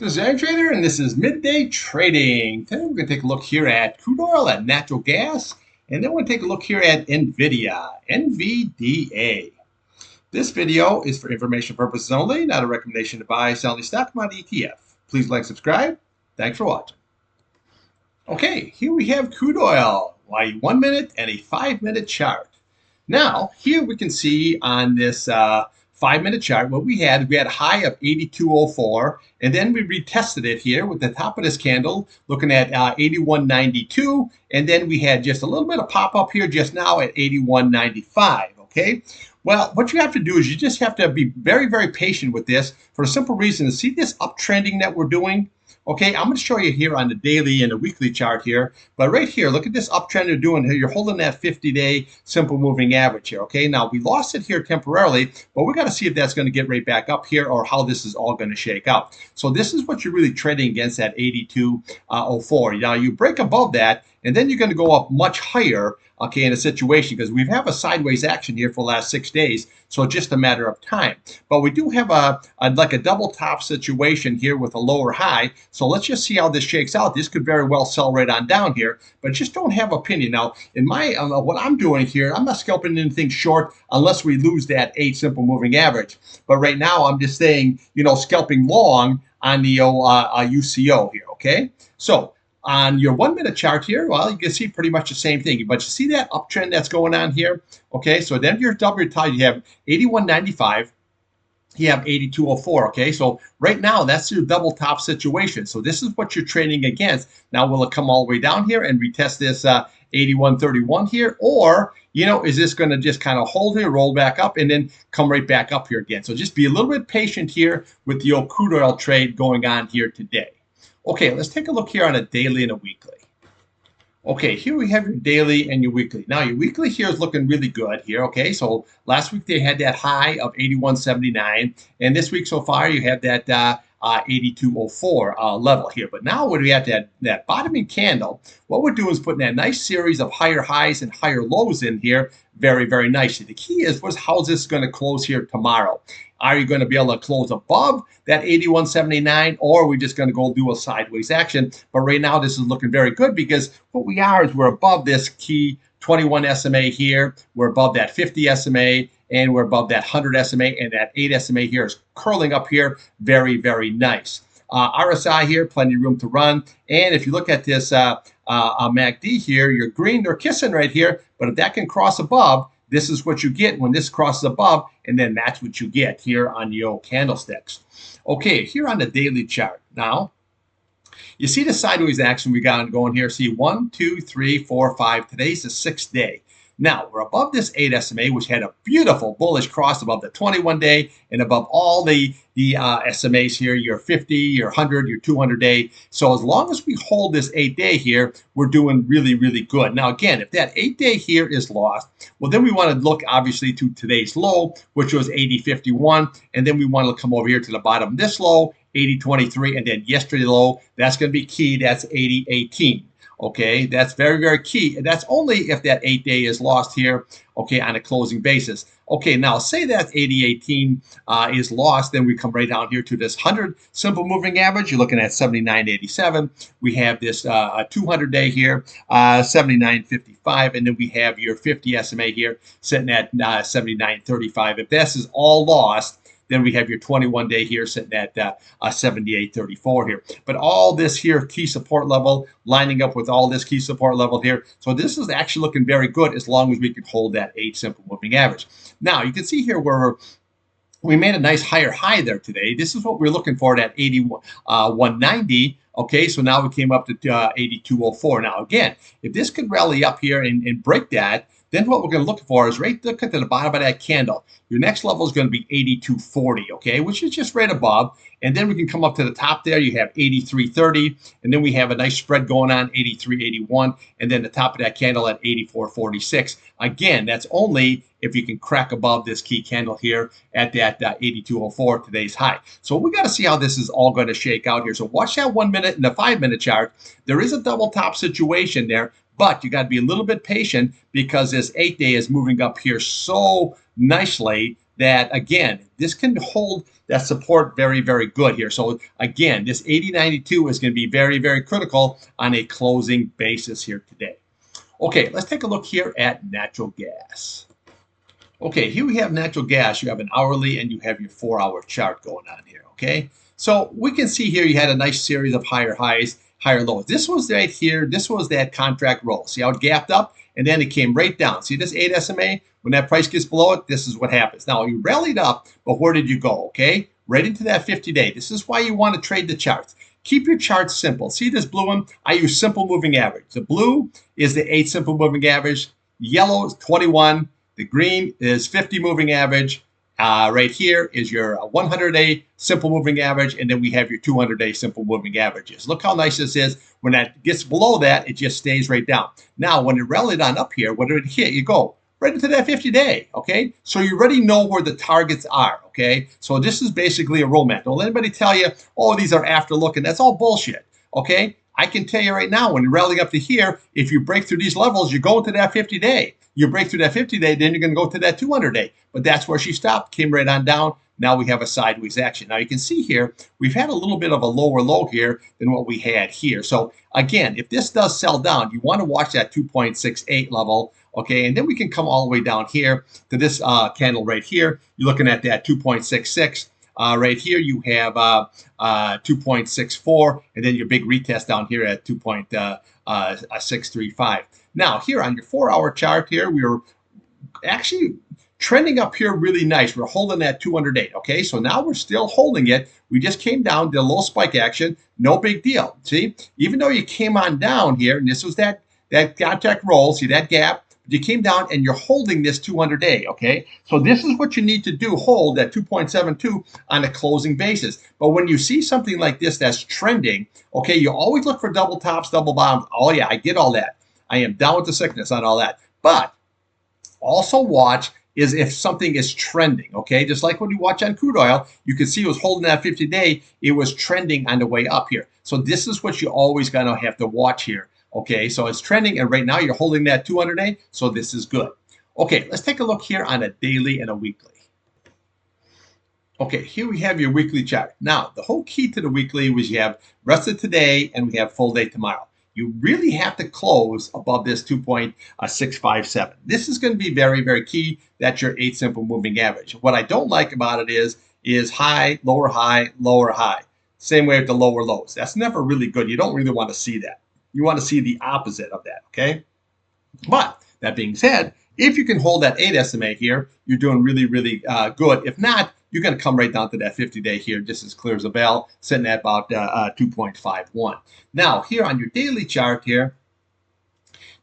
This is Irontrader, and this is Midday Trading. Today we're going to take a look here at crude oil, at natural gas, and then we're going to take a look here at NVDA. This video is for information purposes only, not a recommendation to buy, sell any stock, commodity, ETF. Please like, subscribe. Thanks for watching. Okay, here we have crude oil, a 1 minute and a 5 minute chart. Now, here we can see on this 5 minute chart what we had a high of 82.04, and then we retested it here with the top of this candle looking at 81.92, and then we had just a little bit of pop up here just now at 81.95. Okay, well, what you have to do is you just have to be very, very patient with this for a simple reason. To see this uptrending that we're doing. Okay, I'm going to show you here on the daily and the weekly chart here. But right here, look at this uptrend you're doing here. You're holding that 50-day simple moving average here. Okay, now we lost it here temporarily, but we got to see if that's going to get right back up here or how this is all going to shake out. So this is what you're really trading against at 82.04. Now you break above that, and then you're going to go up much higher, okay, in a situation, because we have a sideways action here for the last 6 days, so it's just a matter of time. But we do have like a double top situation here with a lower high, so let's just see how this shakes out. This could very well sell right on down here, but just don't have opinion. Now, in my what I'm doing here, I'm not scalping anything short unless we lose that 8 simple moving average. But right now, I'm just saying, scalping long on the UCO here, okay? So on your 1 minute chart here, well, you can see pretty much the same thing. But you see that uptrend that's going on here? Okay, so then your double top, you have 81.95. You have 82.04. Okay, so right now that's your double top situation. So this is what you're trading against. Now, will it come all the way down here and retest this 81.31 here? Or, is this going to just kind of hold here, roll back up, and then come right back up here again? So just be a little bit patient here with the old crude oil trade going on here today. Okay, let's take a look here on a daily and a weekly. Okay, here we have your daily and your weekly. Now, your weekly here is looking really good here, okay? So last week they had that high of 81.79, and this week so far you have that 82.04 level here. But now when we have that bottoming candle, what we're doing is putting that nice series of higher highs and higher lows in here very, very nicely. The key is how's this going to close here tomorrow? Are you going to be able to close above that 81.79, or are we just going to go do a sideways action? But right now, this is looking very good because what we are is we're above this key 21 SMA here. We're above that 50 SMA, and we're above that 100 SMA, and that 8 SMA here is curling up here. Very, very nice. RSI here, plenty of room to run. And if you look at this MACD here, you're green, they're kissing right here. But if that can cross above, this is what you get when this crosses above, and then that's what you get here on your candlesticks. Okay, here on the daily chart. Now, you see the sideways action we got going here. See 1, 2, 3, 4, 5. Today's the 6th day. Now, we're above this 8 SMA, which had a beautiful bullish cross above the 21-day and above all the SMAs here, your 50, your 100, your 200-day. So as long as we hold this 8-day here, we're doing really, really good. Now, again, if that 8-day here is lost, well, then we want to look, obviously, to today's low, which was 80.51, and then we want to come over here to the bottom of this low, 80.23, and then yesterday's low, that's going to be key, that's 80.18. Okay, that's very, very key. And that's only if that 8-day is lost here, okay, on a closing basis. Okay, now say that 80.18 is lost, then we come right down here to this 100 simple moving average. You're looking at 79.87. We have this 200-day here, 79.55, and then we have your 50 SMA here sitting at 79.35. If this is all lost, then we have your 21-day here sitting at 78.34 here. But all this here key support level lining up with all this key support level here. So this is actually looking very good as long as we can hold that 8 simple moving average. Now, you can see here where we made a nice higher high there today. This is what we're looking for at 81.90. Okay, so now we came up to 82.04. Now, again, if this could rally up here and break that, Then what we're going to look for is right look at the bottom of that candle. Your next level is going to be 82.40, okay, which is just right above. And then we can come up to the top there. You have 83.30, and then we have a nice spread going on, 83.81, and then the top of that candle at 84.46. Again, that's only if you can crack above this key candle here at that 82.04, today's high. So we got to see how this is all going to shake out here. So watch that 1 minute and the 5 minute chart. There is a double top situation there, but you got to be a little bit patient because this 8-day is moving up here so nicely that, again, this can hold that support very, very good here. So, again, this 80.92 is going to be very, very critical on a closing basis here today. Okay, let's take a look here at natural gas. Okay, here we have natural gas. You have an hourly and you have your 4-hour chart going on here, okay? So we can see here you had a nice series of higher highs, higher lows. This was right here. This was that contract roll. See how it gapped up? And then it came right down. See this 8 SMA? When that price gets below it, this is what happens. Now, you rallied up, but where did you go, okay? Right into that 50-day. This is why you want to trade the charts. Keep your charts simple. See this blue one? I use simple moving average. The blue is the 8 simple moving average. The yellow is 21. The green is 50 moving average. Right here is your 100-day simple moving average, and then we have your 200-day simple moving averages. Look how nice this is. When that gets below that, it just stays right down. Now, when it rallied on up here, when it hit, you go right into that 50-day, okay? So you already know where the targets are, okay? So this is basically a roll map. Don't let anybody tell you, oh, these are after looking. That's all bullshit, okay? I can tell you right now, when you're rallying up to here, if you break through these levels, you're going to that 50-day. You break through that 50-day, then you're going to go to that 200-day. But that's where she stopped, came right on down. Now we have a sideways action. Now you can see here, we've had a little bit of a lower low here than what we had here. So again, if this does sell down, you want to watch that 2.68 level, okay? And then we can come all the way down here to this candle right here. You're looking at that 2.66. Right here, you have 2.64, and then your big retest down here at 2.635. Now, here on your 4-hour chart here, we were actually trending up here really nice. We're holding that 208, okay? So now we're still holding it. We just came down, did a little spike action. No big deal, see? Even though you came on down here, and this was that contact roll, see that gap? You came down and you're holding this 200-day, okay? So this is what you need to do, hold that 2.72 on a closing basis. But when you see something like this that's trending, okay, you always look for double tops, double bottoms. Oh yeah, I get all that. I am down with the sickness on all that. But also watch is if something is trending, okay? Just like when you watch on crude oil, you can see it was holding that 50-day. It was trending on the way up here. So this is what you always gonna have to watch here. Okay, so it's trending, and right now you're holding that 200-day, so this is good. Okay, let's take a look here on a daily and a weekly. Okay, here we have your weekly chart. Now, the whole key to the weekly was you have rest of today and we have full day tomorrow. You really have to close above this 2.657. This is going to be very, very key. That's your 8 simple moving average. What I don't like about it is high, lower high, lower high. Same way with the lower lows. That's never really good. You don't really want to see that. You want to see the opposite of that, okay? But that being said, if you can hold that 8 SMA here, you're doing really, really good. If not, you're going to come right down to that 50-day here, just as clear as a bell, sitting at about 2.51. Now, here on your daily chart here,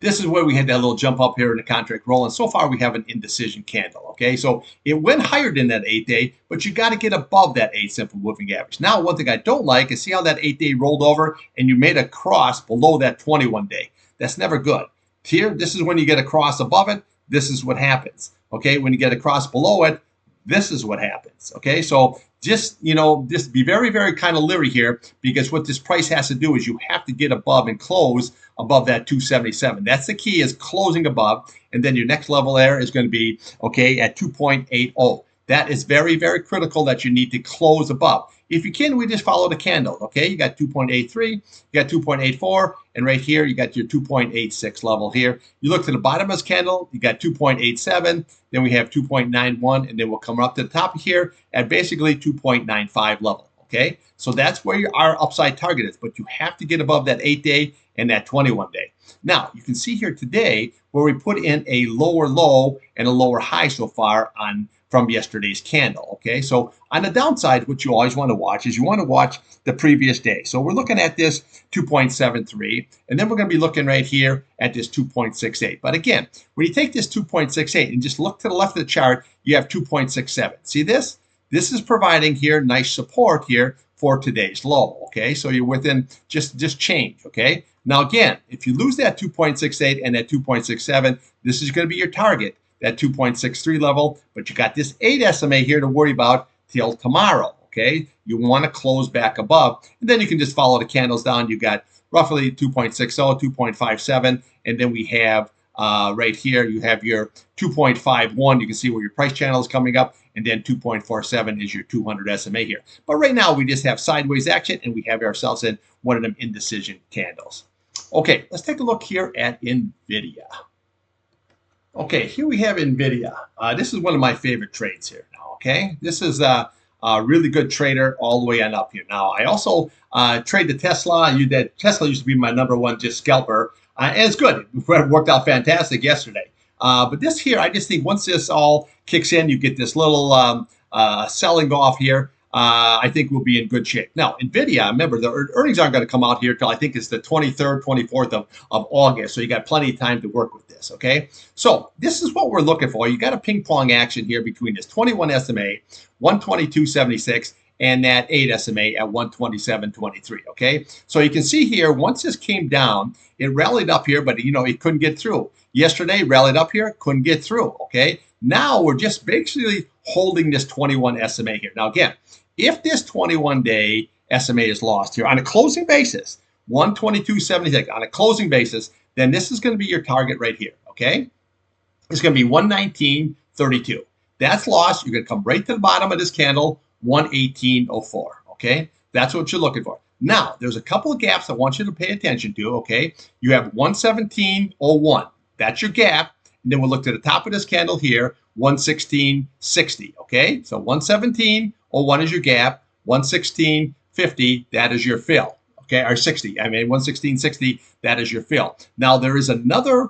this is where we had that little jump up here in the contract roll, and so far we have an indecision candle, okay? So it went higher than that 8-day, but you got to get above that 8 simple moving average. Now, one thing I don't like is see how that 8-day rolled over and you made a cross below that 21-day. That's never good. Here, this is when you get a cross above it, this is what happens, okay? When you get a cross below it, this is what happens, okay? So just be very, very kind of leery here, because what this price has to do is you have to get above and close above that 277. That's the key, is closing above, and then your next level there is going to be, okay, at 2.80. That is very, very critical that you need to close above. If you can, we just follow the candle, okay? You got 2.83, you got 2.84, and right here, you got your 2.86 level here. You look to the bottom of this candle, you got 2.87, then we have 2.91, and then we'll come up to the top here at basically 2.95 level, okay? So that's where our upside target is, but you have to get above that 8-day and that 21-day. Now, you can see here today where we put in a lower low and a lower high so far on from yesterday's candle. Okay, so on the downside, what you always want to watch is you want to watch the previous day. So we're looking at this 2.73, and then we're going to be looking right here at this 2.68. But again, when you take this 2.68 and just look to the left of the chart, you have 2.67. See this? This is providing here nice support here for today's low. Okay, so you're within just change. Okay, now again, if you lose that 2.68 and that 2.67, this is going to be your target, that 2.63 level, but you got this 8 SMA here to worry about till tomorrow. Okay, you want to close back above, and then you can just follow the candles down. You got roughly 2.60, 2.57, and then we have right here, you have your 2.51. You can see where your price channel is coming up, and then 2.47 is your 200 SMA here. But right now, we just have sideways action, and we have ourselves in one of them indecision candles. Okay, let's take a look here at NVIDIA. Okay, here we have NVIDIA. This is one of my favorite trades here now, okay? This is a really good trader all the way on up here. Now, I also trade the Tesla. Tesla used to be my #1 just scalper, and it's good. It worked out fantastic yesterday. But this here, I just think once this all kicks in, you get this little selling off here. I think we'll be in good shape. Now, NVIDIA, remember, the earnings aren't going to come out here till I think it's the 23rd, 24th of August. So you got plenty of time to work with this, okay? So this is what we're looking for. You got a ping pong action here between this 21 SMA, 122.76, and that 8 SMA at 127.23, okay? So you can see here, once this came down, it rallied up here, but, it couldn't get through. Yesterday, rallied up here, couldn't get through, okay? Now we're just basically holding this 21 SMA here. Now, again, if this 21-day SMA is lost here on a closing basis, 122.76 on a closing basis, then this is going to be your target right here, okay? It's going to be 119.32. That's lost. You're going to come right to the bottom of this candle, 118.04, okay? That's what you're looking for. Now, there's a couple of gaps I want you to pay attention to, okay? You have 117.01. That's your gap. And then we'll look to the top of this candle here, 116.60, okay? So 117.01 is your gap, 116.50, that is your fill, okay? Or 60, 116.60, that is your fill. Now, there is another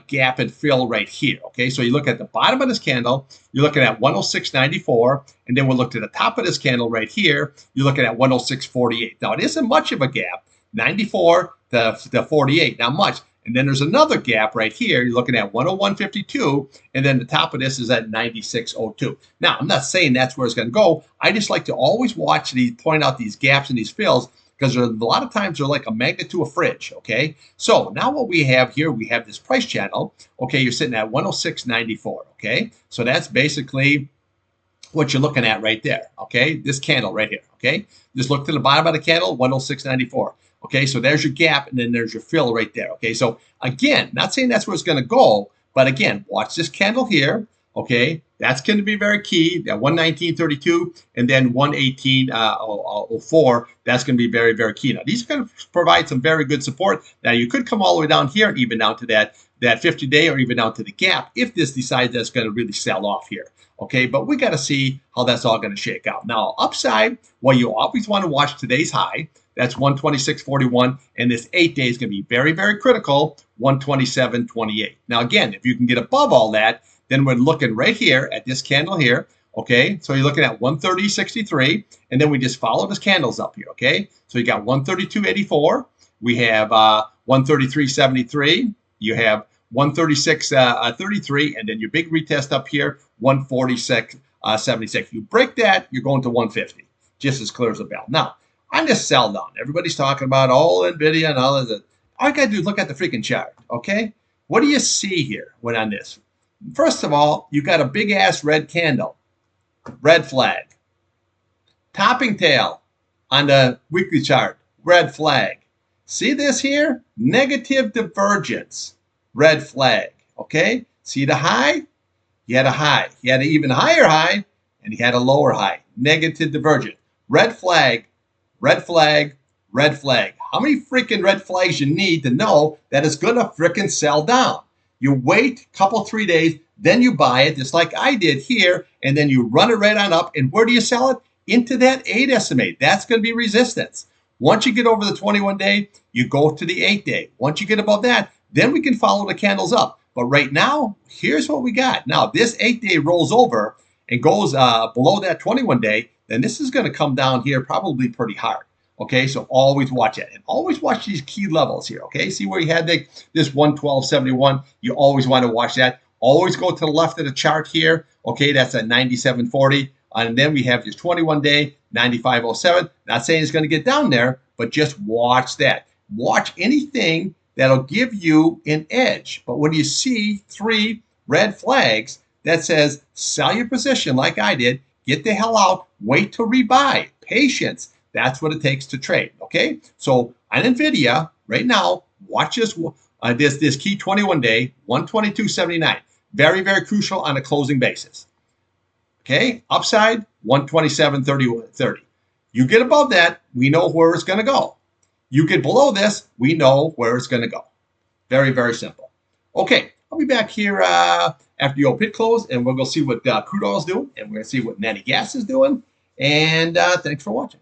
gap and fill right here, okay? So you look at the bottom of this candle, you're looking at 106.94, and then we'll look to the top of this candle right here, you're looking at 106.48. Now, it isn't much of a gap, 94 to 48, not much. And then there's another gap right here. You're looking at 101.52, and then the top of this is at 96.02. Now, I'm not saying that's where it's going to go. I just like to always watch these, point out these gaps and these fills, because a lot of times they're like a magnet to a fridge, okay? So now what we have here, we have this price channel. Okay, you're sitting at 106.94, okay? So that's basically what you're looking at right there, okay? This candle right here, okay? Just look to the bottom of the candle, 106.94. Okay, so there's your gap, and then there's your fill right there. Okay, so again, not saying that's where it's going to go, but again, watch this candle here. Okay, that's going to be very key. That 119.32 and then 118.04. That's going to be very, very key. Now, these are going to provide some very good support. Now, you could come all the way down here and even down to that 50-day or even down to the gap if this decides that's going to really sell off here. Okay, but we got to see how that's all going to shake out. Now, upside, well, you always want to watch today's high. That's 126.41, and this 8-day is going to be very, very critical, 127.28. Now, again, if you can get above all that, then we're looking right here at this candle here, okay? So you're looking at 130.63, and then we just follow this candles up here, okay? So you got 132.84, we have 133.73, you have 136.33, and then your big retest up here, 146.76. You break that, you're going to 150, just as clear as a bell. Now, on this sell down, everybody's talking about NVIDIA and all of that. All you got to do is look at the freaking chart, okay? What do you see here when on this? First of all, you got a big-ass red candle, red flag. Topping tail on the weekly chart, red flag. See this here? Negative divergence, red flag, okay? See the high? You had a high. You had an even higher high, and you had a lower high. Negative divergence. Red flag, red flag, red flag. How many freaking red flags you need to know that it's going to freaking sell down? You wait a couple, 3 days, then you buy it, just like I did here, and then you run it right on up. And where do you sell it? Into that 8 SMA. That's going to be resistance. Once you get over the 21-day, you go to the 8-day. Once you get above that, then we can follow the candles up. But right now, here's what we got. Now, this 8-day rolls over, and goes below that 21 day, then this is going to come down here probably pretty hard. Okay, so always watch it, and always watch these key levels here. Okay, see where you had this 112.71. You always want to watch that. Always go to the left of the chart here. Okay, that's at 97.40. And then we have this 21 day 95.07. Not saying it's going to get down there, but just watch that. Watch anything that'll give you an edge. But when you see 3 red flags that says sell your position like I did, get the hell out, wait to rebuy. Patience. That's what it takes to trade. Okay, so on NVIDIA right now, watch this key 21 day 122.79. Very, very crucial on a closing basis. Okay, upside 127.30. You get above that, we know where it's going to go. You get below this, we know where it's going to go. Very, very simple. Okay, I'll be back here after the old pit close, and we'll go see what crude oil is doing, and we're going to see what natty gas is doing. And thanks for watching.